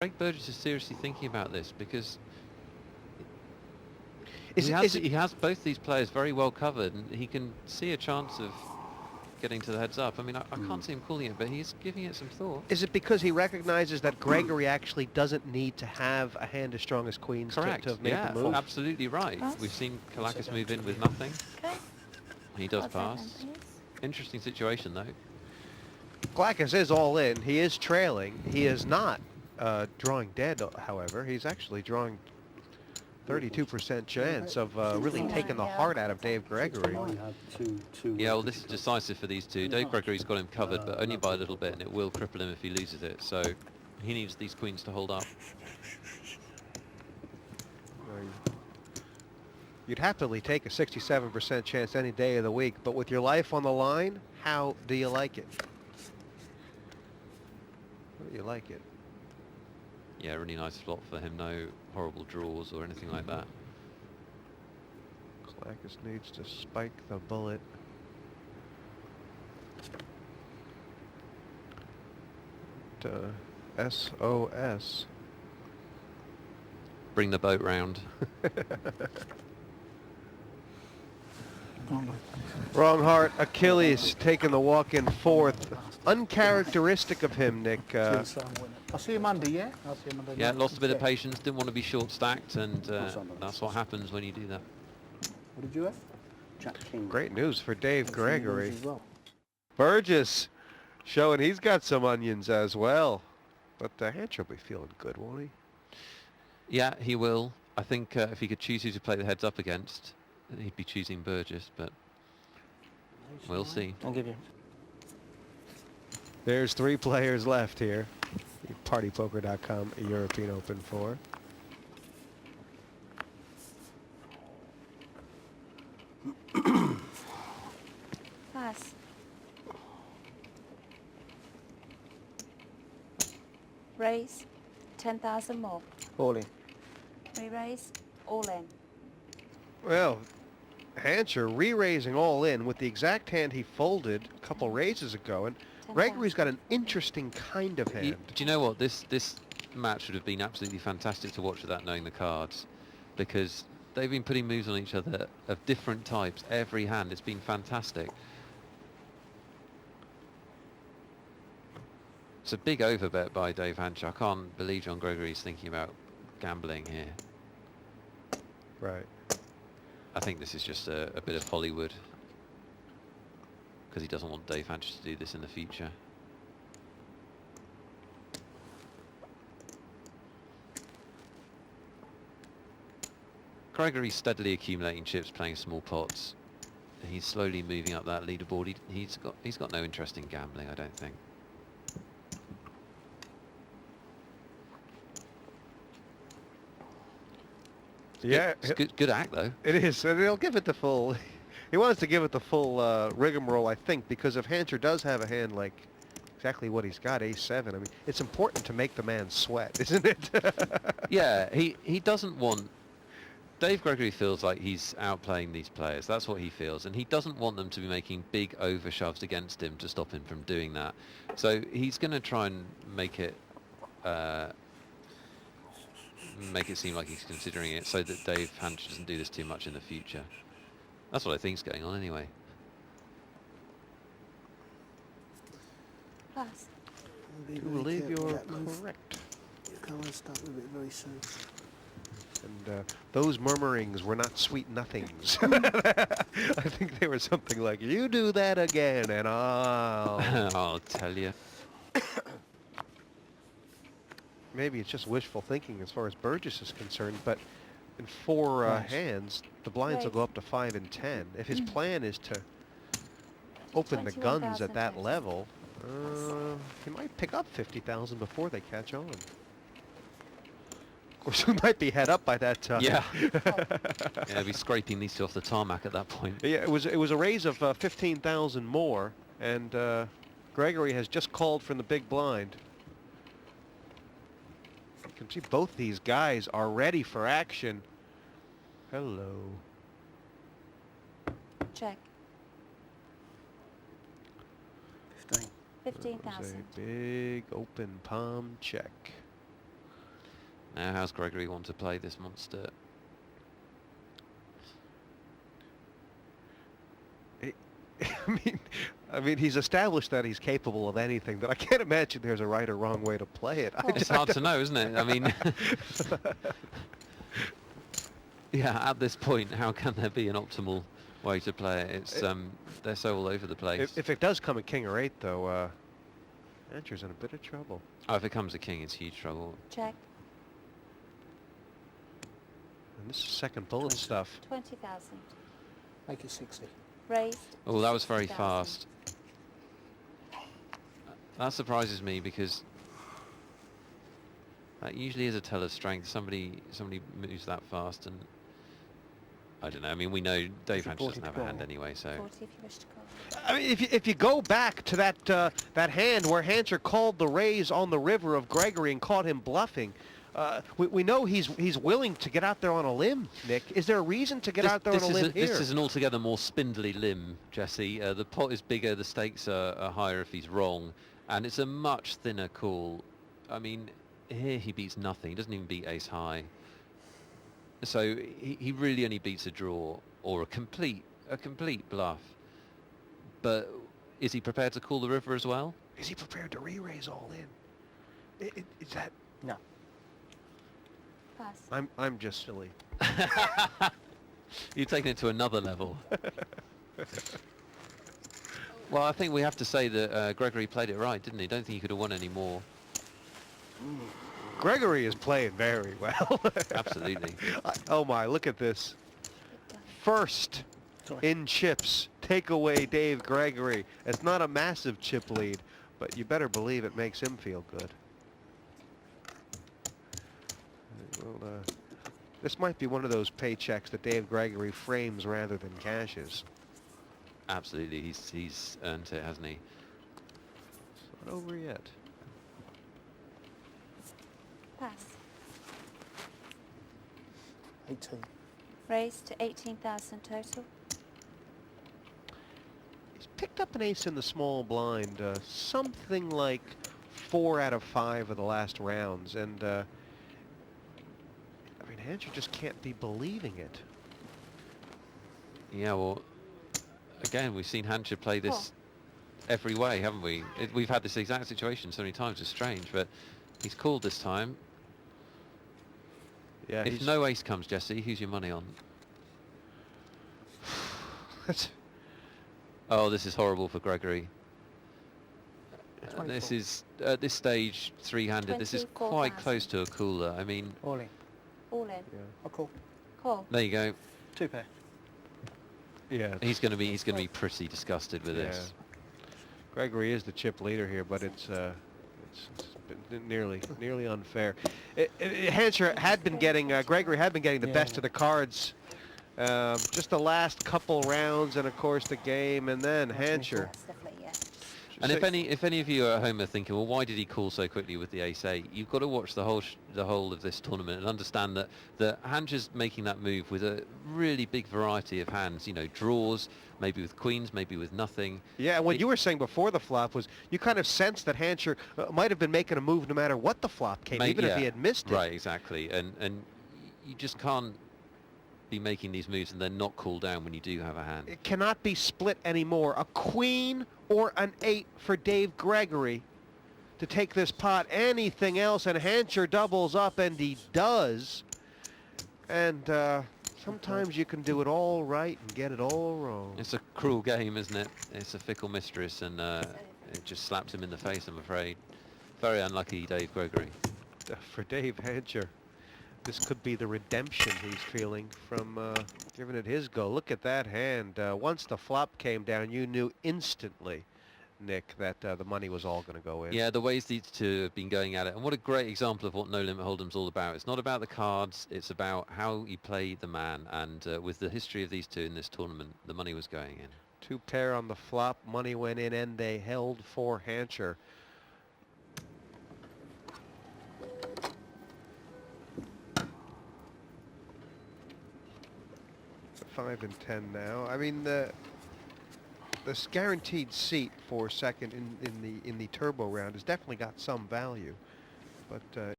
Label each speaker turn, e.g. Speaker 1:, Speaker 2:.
Speaker 1: Craig Burgess is seriously thinking about this because
Speaker 2: Is
Speaker 1: he has both these players very well covered, and he can see a chance of getting to the heads up. I mean, I can't see him calling it, but he's giving it some thought.
Speaker 2: Is it because he recognizes that Gregory actually doesn't need to have a hand as strong as Queens
Speaker 1: Correct.
Speaker 2: to have made
Speaker 1: Yeah,
Speaker 2: the move?
Speaker 1: absolutely right.
Speaker 3: Pass.
Speaker 1: We've seen Kalakis move in with nothing.
Speaker 3: Okay.
Speaker 1: He does
Speaker 3: What's that
Speaker 1: pass.
Speaker 3: then, please?
Speaker 1: Interesting situation, though.
Speaker 2: Kalakis is all in. He is trailing. He is not drawing dead, however. He's actually drawing 32% chance of really taking the heart out of Dave Gregory.
Speaker 1: Yeah, well, this is decisive for these two. Dave Gregory's got him covered, but only by a little bit, and it will cripple him if he loses it. So he needs these queens to hold up.
Speaker 2: You'd happily take a 67% chance any day of the week, but with your life on the line, how do you like it? How do you like it?
Speaker 1: Yeah, really nice flop for him. No horrible draws or anything like that.
Speaker 2: Kalakis needs to spike the bullet. SOS.
Speaker 1: Bring the boat round.
Speaker 2: Wrong heart. Achilles taking the walk in fourth. Uncharacteristic of him, Nick.
Speaker 4: I'll see you Monday, yeah? I'll see you Monday.
Speaker 1: Yeah,
Speaker 4: night.
Speaker 1: lost a bit of
Speaker 4: Yeah.
Speaker 1: patience. Didn't want to be short stacked, and that's what happens when you do that.
Speaker 4: What did you have? Jack King.
Speaker 2: Great news for Dave
Speaker 4: I'll see you Monday
Speaker 2: Gregory.
Speaker 4: as well.
Speaker 2: Burgess showing he's got some onions as well. But Hancher will be feeling good, won't he?
Speaker 1: Yeah, he will. I think if he could choose who to play the heads up against, he'd be choosing Burgess, but we'll see.
Speaker 4: I'll give you.
Speaker 2: There's 3 players left here. PartyPoker.com European Open 4.
Speaker 3: Pass. Raise. 10,000 more.
Speaker 4: All in.
Speaker 3: Re-raise. All in.
Speaker 2: Well, Hancher re-raising all in with the exact hand he folded a couple raises ago, and
Speaker 3: 10,000.
Speaker 2: Gregory's got an interesting kind of hand.
Speaker 1: Do you know what? This match would have been absolutely fantastic to watch without knowing the cards, because they've been putting moves on each other of different types every hand. It's been fantastic. It's a big overbet by Dave Hancher. I can't believe John Gregory's thinking about gambling here.
Speaker 2: Right.
Speaker 1: I think this is just a bit of Hollywood, because he doesn't want Dave Hancher to do this in the future. Gregory's steadily accumulating chips, playing small pots. He's slowly moving up that leaderboard. He's got no interest in gambling, I don't think.
Speaker 2: Yeah,
Speaker 1: It's good act though.
Speaker 2: it is. And he'll give it the full. He wants to give it the full rigmarole, I think, because if Hancher does have a hand like exactly what he's got, ace-7, I mean, it's important to make the man sweat, isn't it?
Speaker 1: Yeah, he doesn't want... Dave Gregory feels like he's outplaying these players. That's what he feels. And he doesn't want them to be making big overshoves against him to stop him from doing that. So he's going to try and make it seem like he's considering it so that Dave Hancher doesn't do this too much in the future. That's what I think's going on anyway.
Speaker 3: Pass.
Speaker 2: I believe you're correct.
Speaker 4: You can't start with it very soon.
Speaker 2: And those murmurings were not sweet nothings. I think they were something like, you do that again and I'll...
Speaker 1: I'll tell you.
Speaker 2: Maybe it's just wishful thinking as far as Burgess is concerned, but in 4
Speaker 4: Nice.
Speaker 2: hands, the blinds will
Speaker 3: Right.
Speaker 2: go up to 5 and 10. If his plan is to open the guns at that
Speaker 3: 21,000.
Speaker 2: level, he might pick up 50,000 before they catch on. Of course, we might be head up by that time.
Speaker 1: Yeah. Yeah, be scraping these two off the tarmac at that point.
Speaker 2: Yeah, it was a raise of 15,000 more, and Gregory has just called from the big blind. You can see both these guys are ready for action. Hello.
Speaker 3: Check.
Speaker 4: 15.
Speaker 2: That was
Speaker 3: 15,000.
Speaker 2: a big open palm check.
Speaker 1: Now, how's Gregory want to play this monster?
Speaker 2: I mean, he's established that he's capable of anything, but I can't imagine there's a right or wrong way to play it.
Speaker 1: It's hard to know, isn't it? I mean, yeah, at this point, how can there be an optimal way to play it? It's they're so all over the place.
Speaker 2: If it does come a king or 8, though, Hancher's in a bit of trouble.
Speaker 1: Oh, if it comes a king, it's huge trouble.
Speaker 3: Check.
Speaker 2: And this is second bullet stuff.
Speaker 3: 20,000.
Speaker 4: Make it 60.
Speaker 3: Raised.
Speaker 1: Oh, that was very
Speaker 3: 60,000.
Speaker 1: fast. That surprises me because that usually is a tell of strength. Somebody moves that fast, and I don't know. I mean, we know Dave Hancher doesn't have a hand anyway, so
Speaker 3: 40 if you wish to call.
Speaker 2: I mean, if you go back to that hand where Hancher called the raise on the river of Gregory and caught him bluffing, we know he's willing to get out there on a limb, Nick. Is there a reason to get out there on a limb here?
Speaker 1: This is an altogether more spindly limb, Jesse. The pot is bigger, the stakes are higher if he's wrong, and it's a much thinner call. I mean, here he beats nothing. He doesn't even beat ace high. So he really only beats a draw or a complete bluff. But is he prepared to call the river as well?
Speaker 2: Is he prepared to re-raise all in? Is that?
Speaker 4: No.
Speaker 3: Pass.
Speaker 2: I'm just silly.
Speaker 1: You've taken it to another level. Well, I think we have to say that Gregory played it right, didn't he? Don't think he could have won any more.
Speaker 2: Gregory is playing very well.
Speaker 1: Absolutely.
Speaker 2: Oh my, look at this.
Speaker 3: Good done.
Speaker 2: First
Speaker 4: Sorry.
Speaker 2: in chips, take away Dave Gregory. It's not a massive chip lead, but you better believe it makes him feel good. Well, this might be one of those paychecks that Dave Gregory frames rather than cashes.
Speaker 1: Absolutely. He's earned it, hasn't he?
Speaker 2: It's not over yet.
Speaker 3: Pass.
Speaker 4: 18.
Speaker 3: Raised to 18,000 total.
Speaker 2: He's picked up an ace in the small blind, something like 4 out of 5 of the last rounds, and I mean, Hancher just can't be believing it.
Speaker 1: Yeah, well, again, we've seen Hancher play this every way, haven't we? We've had this exact situation so many times. It's strange, but he's called this time.
Speaker 2: Yeah,
Speaker 1: If no ace comes, Jesse, who's your money on? Oh, this is horrible for Gregory. This is, at this stage, three-handed. This is quite
Speaker 3: 24,000.
Speaker 1: close to a cooler. I mean,
Speaker 4: All in.
Speaker 3: All in.
Speaker 2: Yeah.
Speaker 4: I'll call.
Speaker 3: Call.
Speaker 1: there you go.
Speaker 4: 2 pair.
Speaker 2: Yeah.
Speaker 1: He's going to be pretty disgusted with this.
Speaker 2: Gregory is the chip leader here, but it's been nearly unfair. Hancher had been getting Gregory had been getting the best of the cards, just the last couple rounds, and of course the game, and then Hancher.
Speaker 3: That's definitely, yeah.
Speaker 1: And if any of you at home are thinking, well, why did he call so quickly with the ace-8? You've got to watch the whole of this tournament and understand that Hancher's making that move with a really big variety of hands. You know, draws, maybe with queens, maybe with nothing.
Speaker 2: Yeah, and what you were saying before the flop was you kind of sensed that Hancher might have been making a move no matter what the flop came, even if he had missed it.
Speaker 1: Right, exactly. And you just can't be making these moves and then not cool down when you do have a hand.
Speaker 2: It cannot be split anymore. A queen or an 8 for Dave Gregory to take this pot. Anything else, and Hancher doubles up, and he does. And sometimes you can do it all right and get it all wrong.
Speaker 1: It's a cruel game, isn't it? It's a fickle mistress, and it just slaps him in the face, I'm afraid. Very unlucky, Dave Gregory.
Speaker 2: For Dave Hancher, this could be the redemption he's feeling from giving it his go. Look at that hand. Once the flop came down, you knew instantly, Nick, that the money was all going to go in.
Speaker 1: Yeah, the ways these two have been going at it. And what a great example of what No Limit Hold'em's all about. It's not about the cards, it's about how you play the man. And with the history of these two in this tournament, the money was going in.
Speaker 2: 2 pair on the flop, money went in, and they held for Hancher. Five and 10 now. I mean, this guaranteed seat for second in the turbo round has definitely got some value, but